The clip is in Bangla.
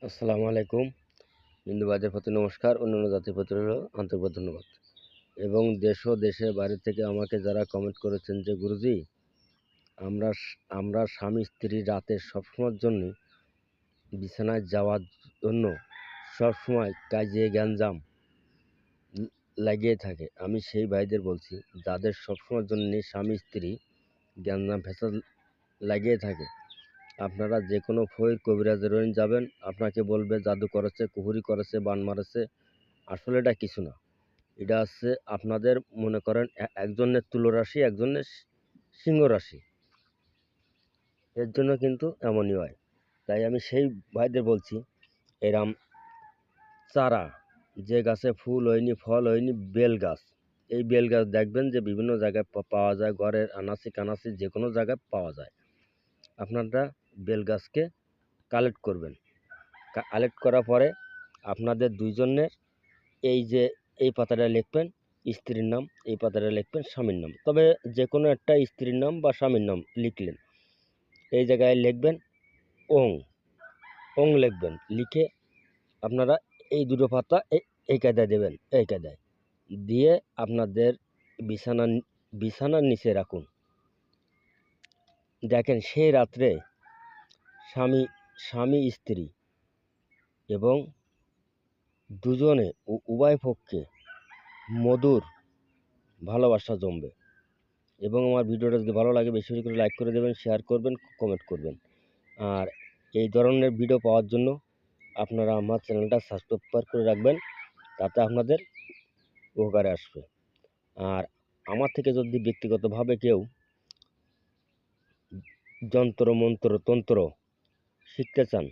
আসসালামু আলাইকুম। হিন্দু ভাইদের প্রতি নমস্কার, অন্যান্য জাতির প্রতি রইল আন্তরিক ধন্যবাদ। এবং দেশ ও দেশের বাইরে থেকে আমাকে যারা কমেন্ট করেছেন যে গুরুজি আমরা স্বামী স্ত্রী রাতে সবসময়ের জন্যে বিছানায় যাওয়ার জন্য সবসময় কাজিয়ে গ্যাঞ্জাম লাগিয়ে থাকে। আমি সেই ভাইদের বলছি যাদের সবসময়ের জন্যে স্বামী স্ত্রী গ্যাঞ্জাম ফ্যাসাদ লাগিয়ে থাকে, আপনারা যে কোনো ফকির কবিরাজের ওখানে যাবেন, আপনাকে বলবে জাদু করেছে, কুফুরি করেছে, বান মারেছে। আসলে এটা কিছু না। এটা হচ্ছে আপনাদের মনে করেন একজনের তুলা রাশি, একজনের সিংহ রাশি। এর জন্য কিন্তু এমনই হয়। তাই আমি সেই ভাইদের বলছি, এরম চারা যে গাছে ফুল হয়নি, ফল হয়নি, বেল গাছ। এই বেল গাছ দেখবেন যে বিভিন্ন জায়গায় পাওয়া যায়, ঘরের আনাচি কানাচি যে কোনো জায়গায় পাওয়া যায়। আপনারা বেল গাছকে কালেক্ট করবেন। কালেক্ট করার পরে আপনাদের দুইজনের এই পাতাটা লিখবেন স্ত্রীর নাম, এই পাতাটা লিখবেন স্বামীর নাম। তবে যে কোনো একটা স্ত্রীর নাম বা স্বামীর নাম লিখলেন। এই জায়গায় লিখবেন ওং, ওং লিখবেন। লিখে আপনারা এই দুটো পাতা এই কায়দায় দেবেন, এই কায়দায় দিয়ে আপনাদের বিছানার নিচে রাখুন। দেখেন সেই রাত্রে স্বামী স্ত্রী এবং দুজনে উভয় পক্ষে মধুর ভালোবাসা জমবে। এবং আমার ভিডিওটা যদি ভালো লাগে বেশি বেশি করে লাইক করে দেবেন, শেয়ার করবেন, কমেন্ট করবেন। আর এই ধরনের ভিডিও পাওয়ার জন্য আপনারা আমার চ্যানেলটা সাবস্ক্রাইব করে রাখবেন, তাতে আপনাদের উপকারে আসবে। আর আমার থেকে যদি ব্যক্তিগতভাবে কেউ যন্ত্র মন্ত্র তন্ত্র শিখতে চান,